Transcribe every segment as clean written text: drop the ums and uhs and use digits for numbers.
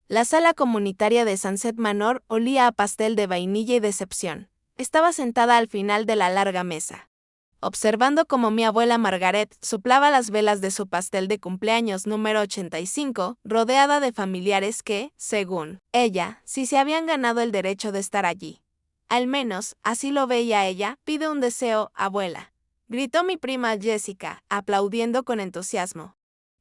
La sala comunitaria de Sunset Manor olía a pastel de vainilla y decepción. Estaba sentada al final de la larga mesa, observando cómo mi abuela Margaret soplaba las velas de su pastel de cumpleaños número 85, rodeada de familiares que, según ella, sí se habían ganado el derecho de estar allí. Al menos, así lo veía ella. Pide un deseo, abuela, gritó mi prima Jessica, aplaudiendo con entusiasmo,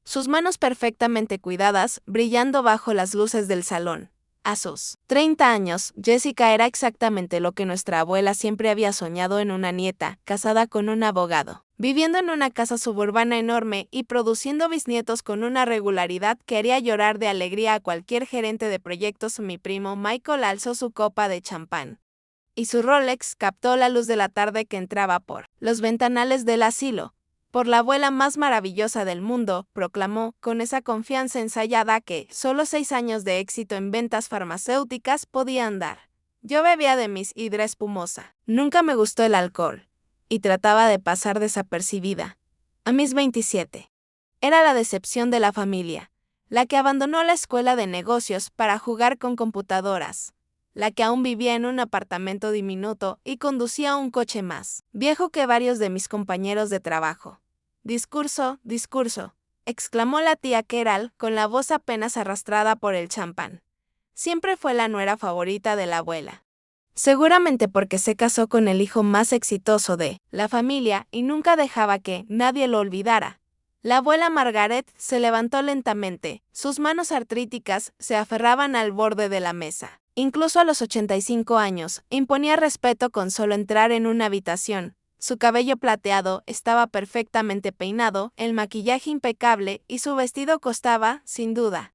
sus manos perfectamente cuidadas, brillando bajo las luces del salón. A sus 30 años, Jessica era exactamente lo que nuestra abuela siempre había soñado en una nieta, casada con un abogado, viviendo en una casa suburbana enorme y produciendo bisnietos con una regularidad que haría llorar de alegría a cualquier gerente de proyectos. Mi primo Michael alzó su copa de champán, y su Rolex captó la luz de la tarde que entraba por los ventanales del asilo. Por la abuela más maravillosa del mundo, proclamó, con esa confianza ensayada que solo 6 años de éxito en ventas farmacéuticas podían dar. Yo bebía de mi sidra espumosa. Nunca me gustó el alcohol, y trataba de pasar desapercibida. A mis 27. Era la decepción de la familia, la que abandonó la escuela de negocios para jugar con computadoras, la que aún vivía en un apartamento diminuto y conducía un coche más viejo que varios de mis compañeros de trabajo. Discurso, discurso, exclamó la tía Keral con la voz apenas arrastrada por el champán. Siempre fue la nuera favorita de la abuela. Seguramente porque se casó con el hijo más exitoso de la familia y nunca dejaba que nadie lo olvidara. La abuela Margaret se levantó lentamente, sus manos artríticas se aferraban al borde de la mesa. Incluso a los 85 años, imponía respeto con solo entrar en una habitación. Su cabello plateado estaba perfectamente peinado, el maquillaje impecable y su vestido costaba, sin duda,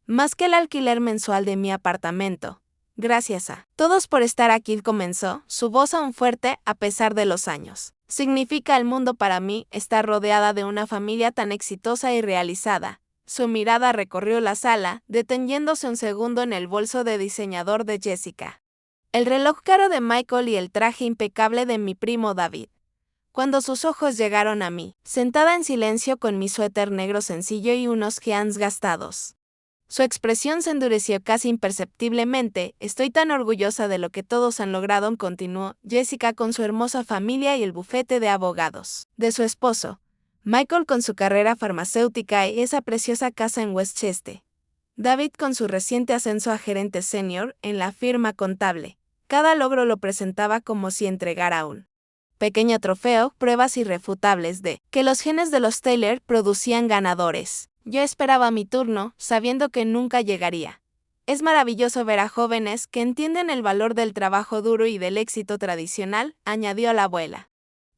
más que el alquiler mensual de mi apartamento. Gracias a todos por estar aquí, comenzó, su voz aún fuerte a pesar de los años. Significa el mundo para mí estar rodeada de una familia tan exitosa y realizada. Su mirada recorrió la sala, deteniéndose un segundo en el bolso de diseñador de Jessica, el reloj caro de Michael y el traje impecable de mi primo David. Cuando sus ojos llegaron a mí, sentada en silencio con mi suéter negro sencillo y unos jeans gastados, su expresión se endureció casi imperceptiblemente. Estoy tan orgullosa de lo que todos han logrado, continuó Jessica, con su hermosa familia y el bufete de abogados de su esposo, Michael, con su carrera farmacéutica y esa preciosa casa en Westchester, David con su reciente ascenso a gerente senior en la firma contable. Cada logro lo presentaba como si entregara un pequeño trofeo, pruebas irrefutables de que los genes de los Taylor producían ganadores. Yo esperaba mi turno, sabiendo que nunca llegaría. Es maravilloso ver a jóvenes que entienden el valor del trabajo duro y del éxito tradicional, añadió la abuela,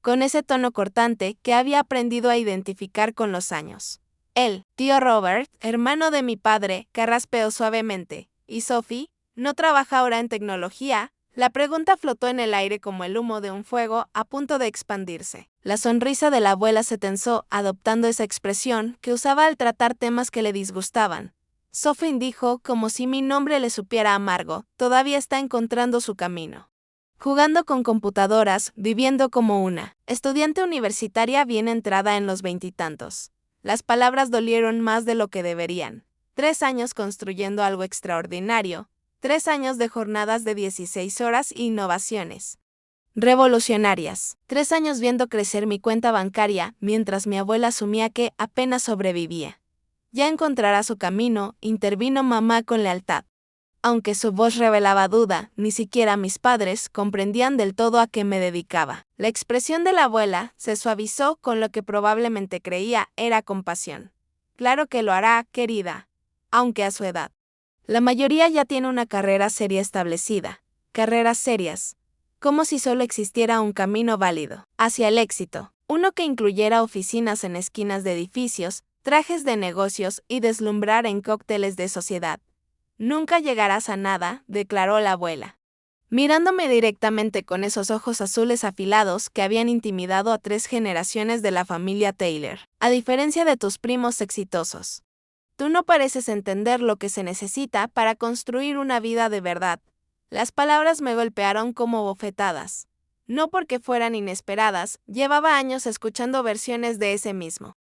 con ese tono cortante que había aprendido a identificar con los años. Él, tío Robert, hermano de mi padre, carraspeó suavemente. ¿Y Sophie? ¿No trabaja ahora en tecnología? La pregunta flotó en el aire como el humo de un fuego a punto de expandirse. La sonrisa de la abuela se tensó, adoptando esa expresión que usaba al tratar temas que le disgustaban. Sophie dijo, como si mi nombre le supiera amargo, todavía está encontrando su camino. Jugando con computadoras, viviendo como una estudiante universitaria bien entrada en los 20 y tantos. Las palabras dolieron más de lo que deberían. 3 años construyendo algo extraordinario. 3 años de jornadas de 16 horas e innovaciones revolucionarias. 3 años viendo crecer mi cuenta bancaria mientras mi abuela asumía que apenas sobrevivía. Ya encontrará su camino, intervino mamá con lealtad. Aunque su voz revelaba duda, ni siquiera mis padres comprendían del todo a qué me dedicaba. La expresión de la abuela se suavizó con lo que probablemente creía era compasión. Claro que lo hará, querida, aunque a su edad. La mayoría ya tiene una carrera seria establecida. Carreras serias. Como si solo existiera un camino válido hacia el éxito. Uno que incluyera oficinas en esquinas de edificios, trajes de negocios y deslumbrar en cócteles de sociedad. Nunca llegarás a nada, declaró la abuela, mirándome directamente con esos ojos azules afilados que habían intimidado a 3 generaciones de la familia Taylor. A diferencia de tus primos exitosos, tú no pareces entender lo que se necesita para construir una vida de verdad. Las palabras me golpearon como bofetadas. No porque fueran inesperadas, llevaba años escuchando versiones de ese mismo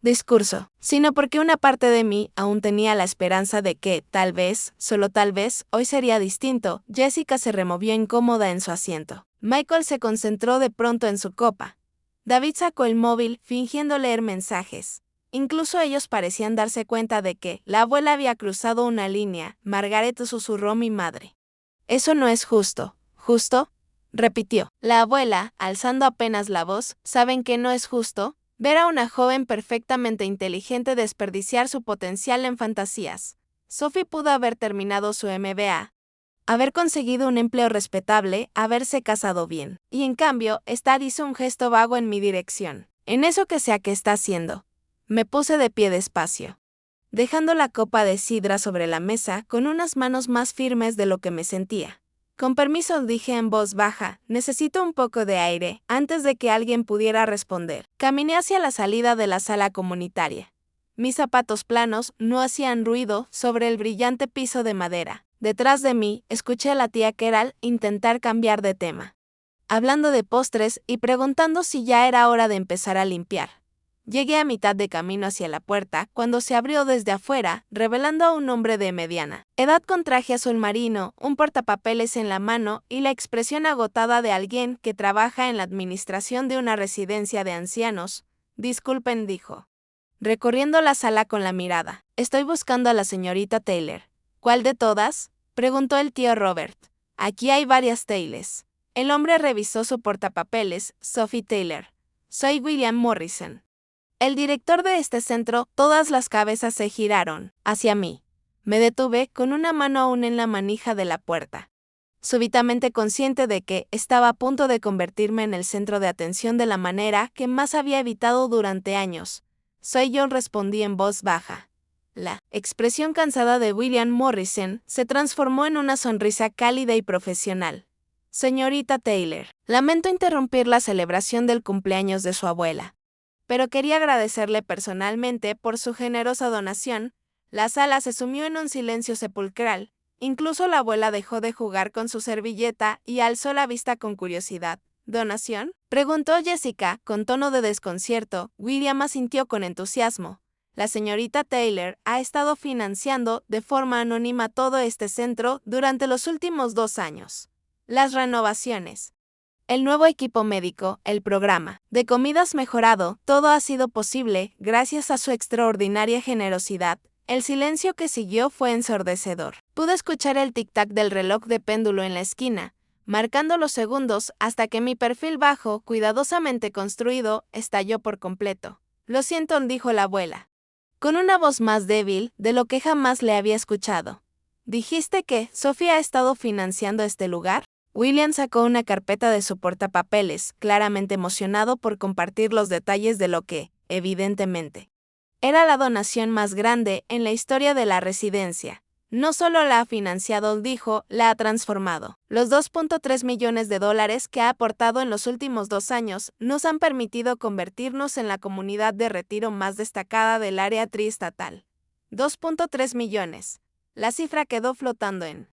discurso, sino porque una parte de mí aún tenía la esperanza de que, tal vez, solo tal vez, hoy sería distinto. Jessica se removió incómoda en su asiento. Michael se concentró de pronto en su copa. David sacó el móvil, fingiendo leer mensajes. Incluso ellos parecían darse cuenta de que la abuela había cruzado una línea. Margaret, susurró mi madre. Eso no es justo. ¿Justo? Repitió. La abuela, alzando apenas la voz. ¿Saben que no es justo? Ver a una joven perfectamente inteligente desperdiciar su potencial en fantasías. Sophie pudo haber terminado su MBA, haber conseguido un empleo respetable, haberse casado bien. Y en cambio, Star hizo un gesto vago en mi dirección. En eso que sea que está haciendo. Me puse de pie despacio, dejando la copa de sidra sobre la mesa con unas manos más firmes de lo que me sentía. Con permiso, dije en voz baja, necesito un poco de aire, antes de que alguien pudiera responder. Caminé hacia la salida de la sala comunitaria. Mis zapatos planos no hacían ruido sobre el brillante piso de madera. Detrás de mí, escuché a la tía Carol intentar cambiar de tema, hablando de postres y preguntando si ya era hora de empezar a limpiar. Llegué a mitad de camino hacia la puerta cuando se abrió desde afuera, revelando a un hombre de mediana edad con traje azul marino, un portapapeles en la mano y la expresión agotada de alguien que trabaja en la administración de una residencia de ancianos. Disculpen, dijo, recorriendo la sala con la mirada. Estoy buscando a la señorita Taylor. ¿Cuál de todas?, preguntó el tío Robert. Aquí hay varias Taylors. El hombre revisó su portapapeles. Sophie Taylor. Soy William Morrison, el director de este centro. Todas las cabezas se giraron hacia mí. Me detuve con una mano aún en la manija de la puerta, súbitamente consciente de que estaba a punto de convertirme en el centro de atención de la manera que más había evitado durante años. Soy yo, respondí en voz baja. La expresión cansada de William Morrison se transformó en una sonrisa cálida y profesional. Señorita Taylor, lamento interrumpir la celebración del cumpleaños de su abuela, pero quería agradecerle personalmente por su generosa donación. La sala se sumió en un silencio sepulcral. Incluso la abuela dejó de jugar con su servilleta y alzó la vista con curiosidad. ¿Donación?, preguntó Jessica, con tono de desconcierto. William asintió con entusiasmo. La señorita Taylor ha estado financiando de forma anónima todo este centro durante los últimos 2 años. Las renovaciones, el nuevo equipo médico, el programa de comidas mejorado, todo ha sido posible gracias a su extraordinaria generosidad. El silencio que siguió fue ensordecedor. Pude escuchar el tic-tac del reloj de péndulo en la esquina, marcando los segundos hasta que mi perfil bajo, cuidadosamente construido, estalló por completo. Lo siento, dijo la abuela, con una voz más débil de lo que jamás le había escuchado. ¿Dijiste que Sophie ha estado financiando este lugar? William sacó una carpeta de su portapapeles, claramente emocionado por compartir los detalles de lo que, evidentemente, era la donación más grande en la historia de la residencia. No solo la ha financiado, dijo, la ha transformado. Los $2.3 millones que ha aportado en los últimos 2 años nos han permitido convertirnos en la comunidad de retiro más destacada del área triestatal. 2.3 millones. La cifra quedó flotando en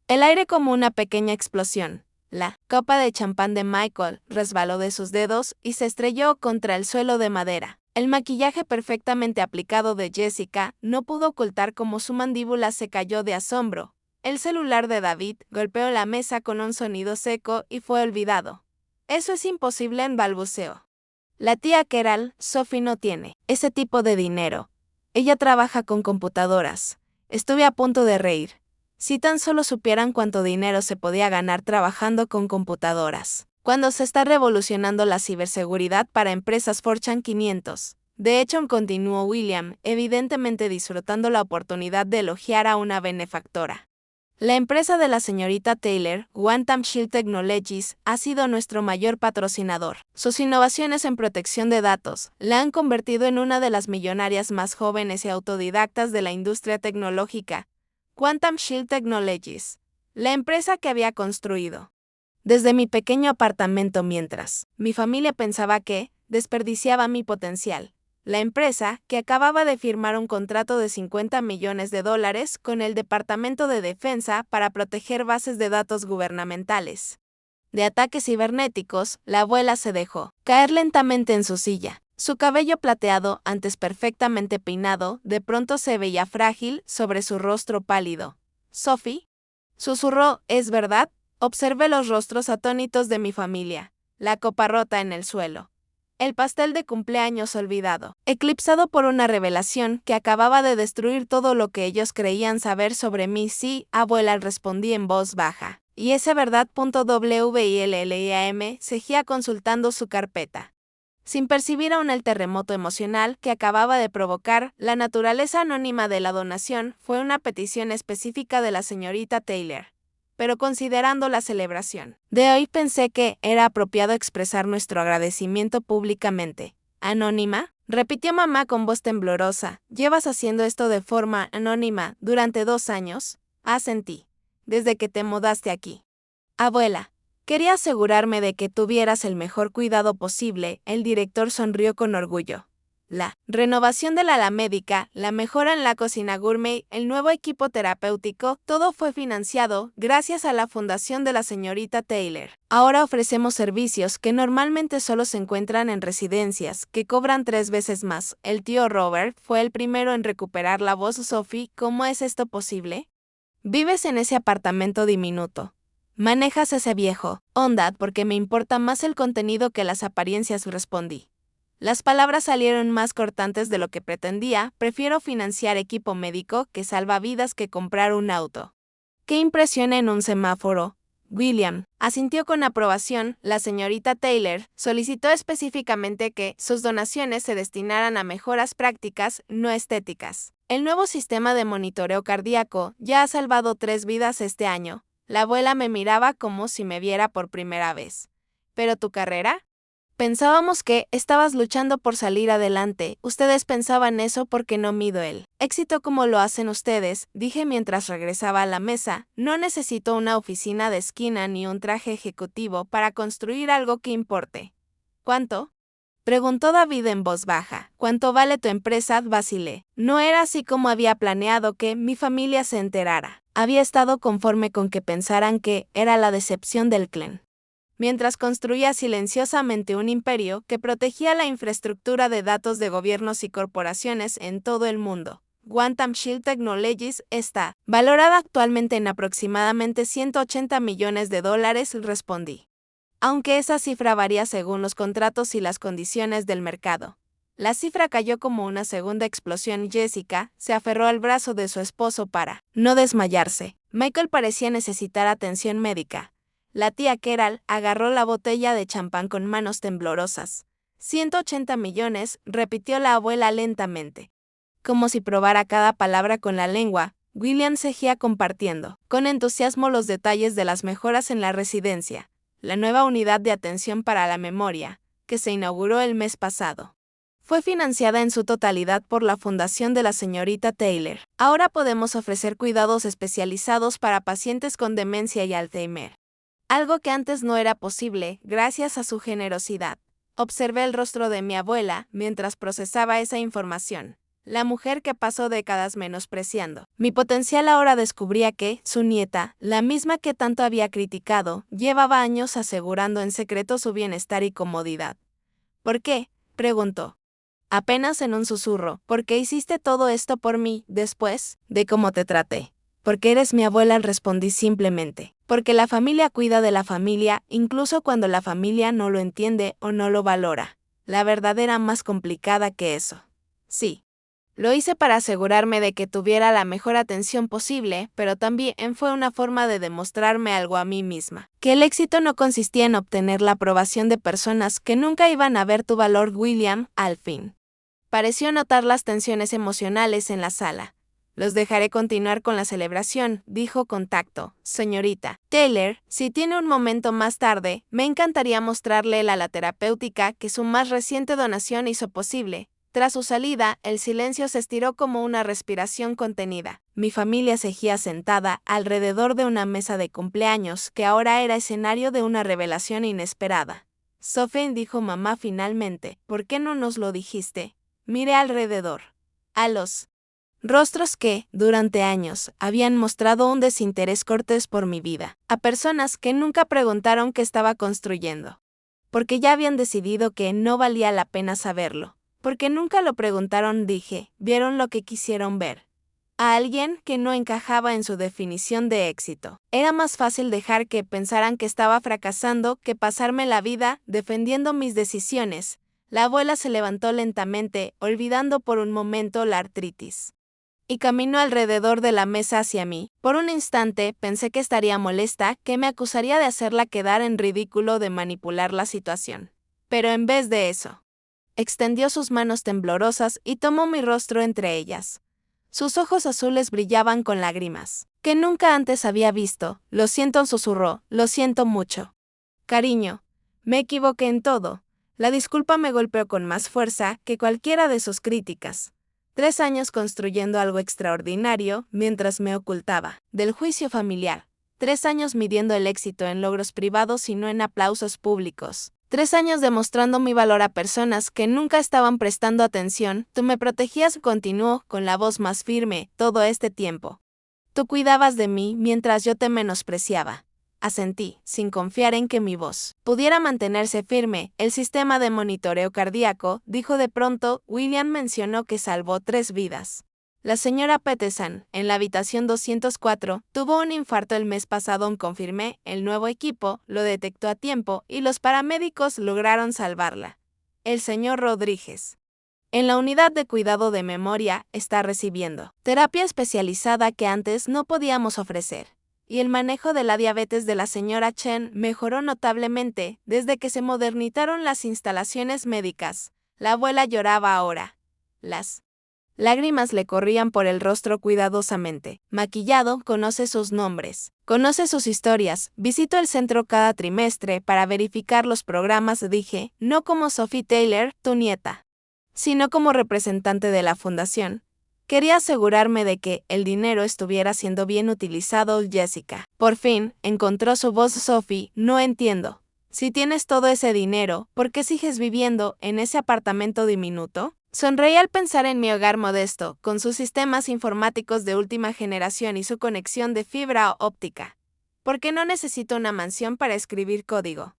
el aire como una pequeña explosión. La copa de champán de Michael resbaló de sus dedos y se estrelló contra el suelo de madera. El maquillaje perfectamente aplicado de Jessica no pudo ocultar cómo su mandíbula se cayó de asombro. El celular de David golpeó la mesa con un sonido seco y fue olvidado. Eso es imposible, balbuceó. La tía Carol, Sophie no tiene ese tipo de dinero. Ella trabaja con computadoras. Estuve a punto de reír. Si tan solo supieran cuánto dinero se podía ganar trabajando con computadoras, cuando se está revolucionando la ciberseguridad para empresas Fortune 500. De hecho, continuó William, evidentemente disfrutando la oportunidad de elogiar a una benefactora. La empresa de la señorita Taylor, Quantum Shield Technologies, ha sido nuestro mayor patrocinador. Sus innovaciones en protección de datos la han convertido en una de las millonarias más jóvenes y autodidactas de la industria tecnológica. Quantum Shield Technologies, la empresa que había construido desde mi pequeño apartamento mientras mi familia pensaba que desperdiciaba mi potencial. La empresa que acababa de firmar un contrato de $50 millones con el Departamento de Defensa para proteger bases de datos gubernamentales de ataques cibernéticos. La abuela se dejó caer lentamente en su silla. Su cabello plateado, antes perfectamente peinado, de pronto se veía frágil sobre su rostro pálido. «Sophie», susurró, «¿es verdad?» Observé los rostros atónitos de mi familia, la copa rota en el suelo. El pastel de cumpleaños olvidado, eclipsado por una revelación que acababa de destruir todo lo que ellos creían saber sobre mí. Sí, abuela, respondí en voz baja. Y ese verdad.william seguía consultando su carpeta. Sin percibir aún el terremoto emocional que acababa de provocar, la naturaleza anónima de la donación fue una petición específica de la señorita Taylor. Pero considerando la celebración de hoy, pensé que era apropiado expresar nuestro agradecimiento públicamente. ¿Anónima?, repitió mamá con voz temblorosa. ¿Llevas haciendo esto de forma anónima durante 2 años? Asentí. Desde que te mudaste aquí. Abuela, quería asegurarme de que tuvieras el mejor cuidado posible. El director sonrió con orgullo. La renovación del ala médica, la mejora en la cocina gourmet, el nuevo equipo terapéutico, todo fue financiado gracias a la fundación de la señorita Taylor. Ahora ofrecemos servicios que normalmente solo se encuentran en residencias, que cobran 3 veces más. El tío Robert fue el primero en recuperar la voz. Sophie, ¿cómo es esto posible? Vives en ese apartamento diminuto. Manejas ese viejo Honda porque me importa más el contenido que las apariencias, respondí. Las palabras salieron más cortantes de lo que pretendía. Prefiero financiar equipo médico que salva vidas que comprar un auto. ¡Qué impresión en un semáforo! William asintió con aprobación. La señorita Taylor solicitó específicamente que sus donaciones se destinaran a mejoras prácticas, no estéticas. El nuevo sistema de monitoreo cardíaco ya ha salvado 3 vidas este año. La abuela me miraba como si me viera por primera vez. ¿Pero tu carrera? Pensábamos que estabas luchando por salir adelante. Ustedes pensaban eso porque no mido el éxito como lo hacen ustedes, dije mientras regresaba a la mesa. No necesito una oficina de esquina ni un traje ejecutivo para construir algo que importe. ¿Cuánto?, preguntó David en voz baja. ¿Cuánto vale tu empresa?, vacilé. No era así como había planeado que mi familia se enterara. Había estado conforme con que pensaran que era la decepción del clan. Mientras construía silenciosamente un imperio que protegía la infraestructura de datos de gobiernos y corporaciones en todo el mundo. Quantum Shield Technologies está valorada actualmente en aproximadamente $180 millones, respondí. Aunque esa cifra varía según los contratos y las condiciones del mercado. La cifra cayó como una segunda explosión. Jessica se aferró al brazo de su esposo para no desmayarse. Michael parecía necesitar atención médica. La tía Carol agarró la botella de champán con manos temblorosas. 180 millones, repitió la abuela lentamente. Como si probara cada palabra con la lengua, William seguía compartiendo con entusiasmo los detalles de las mejoras en la residencia, la nueva unidad de atención para la memoria, que se inauguró el mes pasado. Fue financiada en su totalidad por la fundación de la señorita Taylor. Ahora podemos ofrecer cuidados especializados para pacientes con demencia y Alzheimer. Algo que antes no era posible, gracias a su generosidad. Observé el rostro de mi abuela mientras procesaba esa información. La mujer que pasó décadas menospreciando mi potencial ahora descubría que su nieta, la misma que tanto había criticado, llevaba años asegurando en secreto su bienestar y comodidad. ¿Por qué?, preguntó. Apenas en un susurro. ¿Por qué hiciste todo esto por mí después de cómo te traté? Porque eres mi abuela, respondí simplemente. Porque la familia cuida de la familia, incluso cuando la familia no lo entiende o no lo valora. La verdad era más complicada que eso. Sí. Lo hice para asegurarme de que tuviera la mejor atención posible, pero también fue una forma de demostrarme algo a mí misma. Que el éxito no consistía en obtener la aprobación de personas que nunca iban a ver tu valor. William, al fin, pareció notar las tensiones emocionales en la sala. Los dejaré continuar con la celebración, dijo con tacto. Señorita Taylor, si tiene un momento más tarde, me encantaría mostrarle la ala terapéutica que su más reciente donación hizo posible. Tras su salida, el silencio se estiró como una respiración contenida. Mi familia seguía sentada alrededor de una mesa de cumpleaños que ahora era escenario de una revelación inesperada. Sophie, dijo mamá finalmente, ¿por qué no nos lo dijiste? Miré alrededor. A los rostros que, durante años, habían mostrado un desinterés cortés por mi vida. A personas que nunca preguntaron qué estaba construyendo. porque ya habían decidido que no valía la pena saberlo. Porque nunca lo preguntaron, dije, vieron lo que quisieron ver. A alguien que no encajaba en su definición de éxito. Era más fácil dejar que pensaran que estaba fracasando que pasarme la vida defendiendo mis decisiones. La abuela se levantó lentamente, olvidando por un momento la artritis. Y caminó alrededor de la mesa hacia mí. Por un instante pensé que estaría molesta, que me acusaría de hacerla quedar en ridículo, de manipular la situación. Pero en vez de eso, extendió sus manos temblorosas y tomó mi rostro entre ellas. Sus ojos azules brillaban con lágrimas, que nunca antes había visto. Lo siento, susurró, lo siento mucho. Cariño, me equivoqué en todo. La disculpa me golpeó con más fuerza que cualquiera de sus críticas. 3 años construyendo algo extraordinario mientras me ocultaba del juicio familiar. 3 años midiendo el éxito en logros privados y no en aplausos públicos. 3 años demostrando mi valor a personas que nunca estaban prestando atención. Tú me protegías, continuó con la voz más firme, todo este tiempo. Tú cuidabas de mí mientras yo te menospreciaba. Asentí, sin confiar en que mi voz pudiera mantenerse firme. El sistema de monitoreo cardíaco, dijo de pronto. William mencionó que salvó 3 vidas. La señora Peterson, en la habitación 204, tuvo un infarto el mes pasado. Confirmé, el nuevo equipo lo detectó a tiempo y los paramédicos lograron salvarla. El señor Rodríguez, en la unidad de cuidado de memoria, está recibiendo terapia especializada que antes no podíamos ofrecer. Y el manejo de la diabetes de la señora Chen mejoró notablemente desde que se modernizaron las instalaciones médicas. La abuela lloraba ahora. Las lágrimas le corrían por el rostro cuidadosamente. Maquillado, conoce sus nombres, conoce sus historias. Visito el centro cada trimestre para verificar los programas, dije, no como Sophie Taylor, tu nieta, sino como representante de la fundación. Quería asegurarme de que el dinero estuviera siendo bien utilizado. Jessica, por fin, encontró su voz. Sophie, no entiendo. Si tienes todo ese dinero, ¿por qué sigues viviendo en ese apartamento diminuto? Sonreí al pensar en mi hogar modesto, con sus sistemas informáticos de última generación y su conexión de fibra óptica. ¿Por qué no necesito una mansión para escribir código?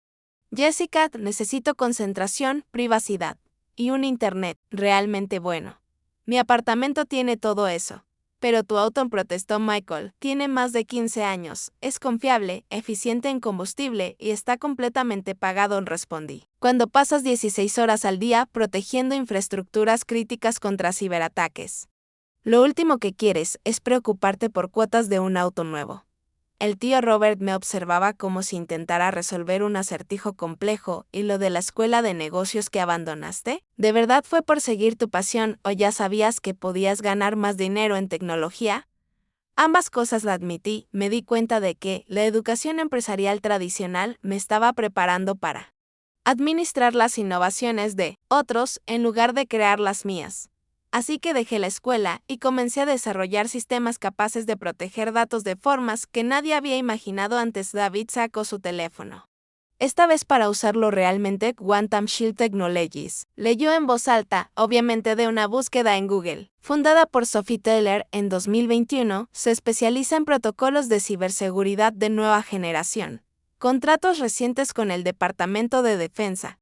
Jessica, necesito concentración, privacidad y un internet realmente bueno. Mi apartamento tiene todo eso. Pero tu auto, protestó Michael, tiene más de 15 años, es confiable, eficiente en combustible y está completamente pagado, respondí. Cuando pasas 16 horas al día protegiendo infraestructuras críticas contra ciberataques, lo último que quieres es preocuparte por cuotas de un auto nuevo. El tío Robert me observaba como si intentara resolver un acertijo complejo. ¿Y lo de la escuela de negocios que abandonaste? ¿De verdad fue por seguir tu pasión o ya sabías que podías ganar más dinero en tecnología? Ambas cosas, la admití. Me di cuenta de que la educación empresarial tradicional me estaba preparando para administrar las innovaciones de otros en lugar de crear las mías. Así que dejé la escuela y comencé a desarrollar sistemas capaces de proteger datos de formas que nadie había imaginado antes. David sacó su teléfono. Esta vez para usarlo realmente. Quantum Shield Technologies. Leyó en voz alta, obviamente de una búsqueda en Google. Fundada por Sophie Taylor en 2021, se especializa en protocolos de ciberseguridad de nueva generación. Contratos recientes con el Departamento de Defensa,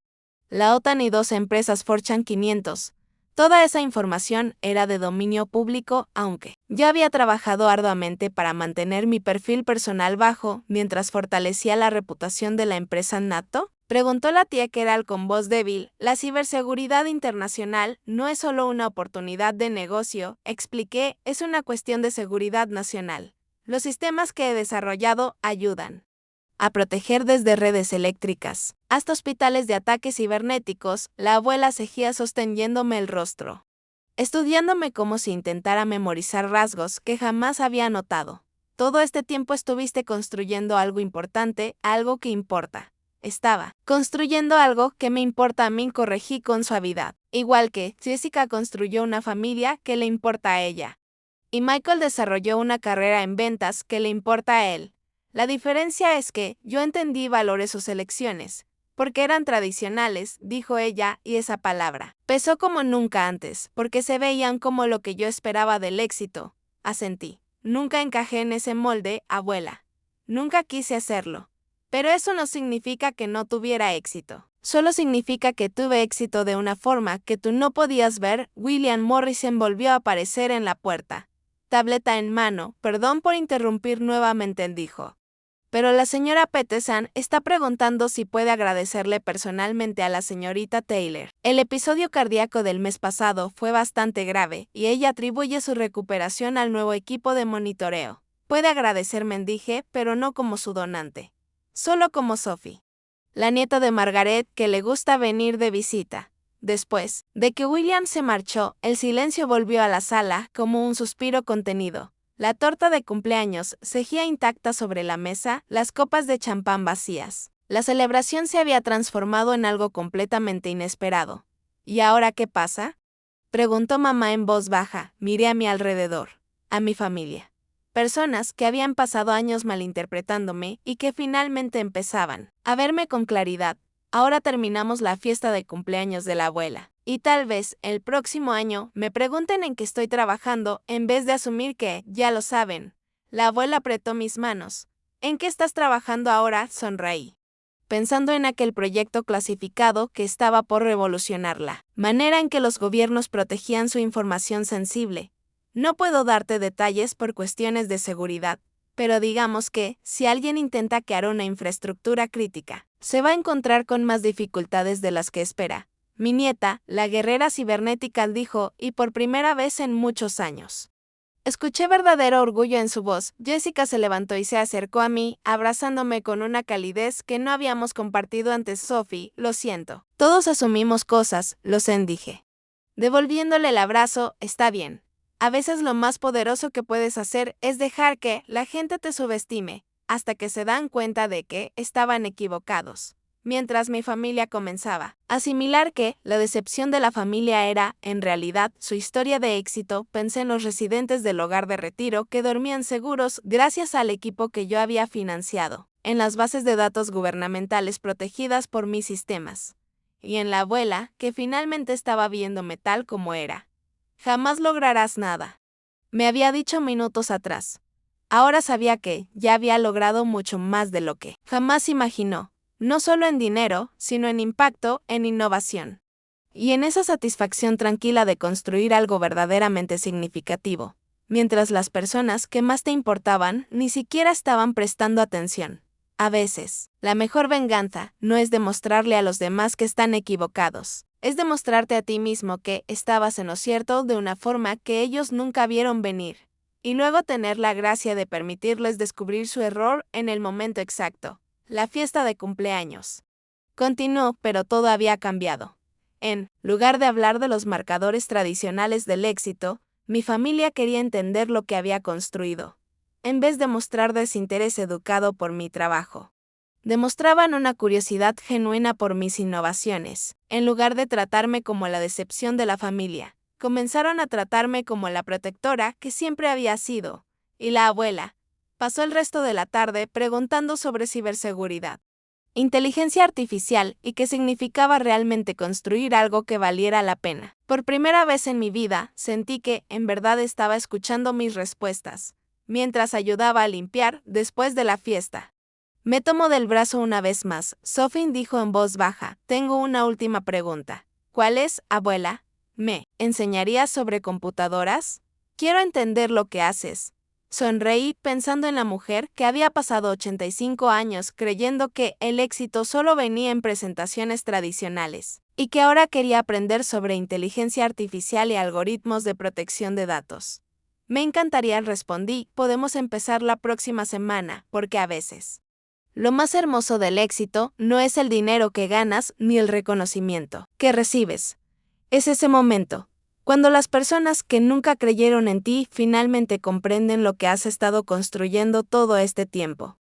la OTAN y 2 empresas Fortune 500. Toda esa información era de dominio público, aunque yo había trabajado arduamente para mantener mi perfil personal bajo mientras fortalecía la reputación de la empresa NATO. Preguntó la tía Keral con voz débil. La ciberseguridad internacional no es solo una oportunidad de negocio, expliqué, es una cuestión de seguridad nacional. Los sistemas que he desarrollado ayudan a proteger desde redes eléctricas hasta hospitales de ataques cibernéticos. La abuela seguía sosteniéndome el rostro, estudiándome como si intentara memorizar rasgos que jamás había notado. Todo este tiempo estuviste construyendo algo importante, algo que importa. Estaba construyendo algo que me importa a mí, corregí con suavidad. Igual que Jessica construyó una familia que le importa a ella. Y Michael desarrolló una carrera en ventas que le importa a él. La diferencia es que yo entendí y valoré sus elecciones, porque eran tradicionales, dijo ella, y esa palabra pesó como nunca antes, porque se veían como lo que yo esperaba del éxito. Asentí. Nunca encajé en ese molde, abuela. Nunca quise hacerlo. Pero eso no significa que no tuviera éxito. Solo significa que tuve éxito de una forma que tú no podías ver. William Morrison volvió a aparecer en la puerta. Tableta en mano. Perdón por interrumpir nuevamente, dijo. Pero la señora Peterson está preguntando si puede agradecerle personalmente a la señorita Taylor. El episodio cardíaco del mes pasado fue bastante grave y ella atribuye su recuperación al nuevo equipo de monitoreo. Puede agradecerme, dije, pero no como su donante. Solo como Sophie, la nieta de Margaret, que le gusta venir de visita. Después de que William se marchó, el silencio volvió a la sala como un suspiro contenido. La torta de cumpleaños seguía intacta sobre la mesa, las copas de champán vacías. La celebración se había transformado en algo completamente inesperado. ¿Y ahora qué pasa?, preguntó mamá en voz baja. Miré a mi alrededor, a mi familia. Personas que habían pasado años malinterpretándome y que finalmente empezaban a verme con claridad. Ahora terminamos la fiesta de cumpleaños de la abuela. Y tal vez, el próximo año, me pregunten en qué estoy trabajando, en vez de asumir que, ya lo saben. La abuela apretó mis manos. ¿En qué estás trabajando ahora?, sonreí, pensando en aquel proyecto clasificado que estaba por revolucionar la manera en que los gobiernos protegían su información sensible. No puedo darte detalles por cuestiones de seguridad, pero digamos que, si alguien intenta hackear una infraestructura crítica, se va a encontrar con más dificultades de las que espera. Mi nieta, la guerrera cibernética, dijo, y por primera vez en muchos años. Escuché verdadero orgullo en su voz. Jessica se levantó y se acercó a mí, abrazándome con una calidez que no habíamos compartido antes. Sophie, lo siento. Todos asumimos cosas, lo sé, dije, devolviéndole el abrazo. Está bien. A veces lo más poderoso que puedes hacer es dejar que la gente te subestime, hasta que se dan cuenta de que estaban equivocados. Mientras mi familia comenzaba a asimilar que la decepción de la familia era, en realidad, su historia de éxito, pensé en los residentes del hogar de retiro que dormían seguros gracias al equipo que yo había financiado, en las bases de datos gubernamentales protegidas por mis sistemas, y en la abuela, que finalmente estaba viéndome tal como era. Jamás lograrás nada, me había dicho minutos atrás. Ahora sabía que ya había logrado mucho más de lo que jamás imaginó. No solo en dinero, sino en impacto, en innovación. Y en esa satisfacción tranquila de construir algo verdaderamente significativo, mientras las personas que más te importaban ni siquiera estaban prestando atención. A veces, la mejor venganza no es demostrarle a los demás que están equivocados, es demostrarte a ti mismo que estabas en lo cierto de una forma que ellos nunca vieron venir, y luego tener la gracia de permitirles descubrir su error en el momento exacto. La fiesta de cumpleaños continuó, pero todo había cambiado. En lugar de hablar de los marcadores tradicionales del éxito, mi familia quería entender lo que había construido. En vez de mostrar desinterés educado por mi trabajo, demostraban una curiosidad genuina por mis innovaciones. En lugar de tratarme como la decepción de la familia, comenzaron a tratarme como la protectora que siempre había sido. Y la abuela pasó el resto de la tarde preguntando sobre ciberseguridad, inteligencia artificial y qué significaba realmente construir algo que valiera la pena. Por primera vez en mi vida, sentí que, en verdad, estaba escuchando mis respuestas, mientras ayudaba a limpiar después de la fiesta. Me tomó del brazo una vez más. Sophie dijo en voz baja, tengo una última pregunta. ¿Cuál es, abuela? ¿Me enseñarías sobre computadoras? Quiero entender lo que haces. Sonreí pensando en la mujer que había pasado 85 años creyendo que el éxito solo venía en presentaciones tradicionales, y que ahora quería aprender sobre inteligencia artificial y algoritmos de protección de datos. Me encantaría, respondí, podemos empezar la próxima semana, porque a veces lo más hermoso del éxito no es el dinero que ganas ni el reconocimiento que recibes. Es ese momento, cuando las personas que nunca creyeron en ti finalmente comprenden lo que has estado construyendo todo este tiempo.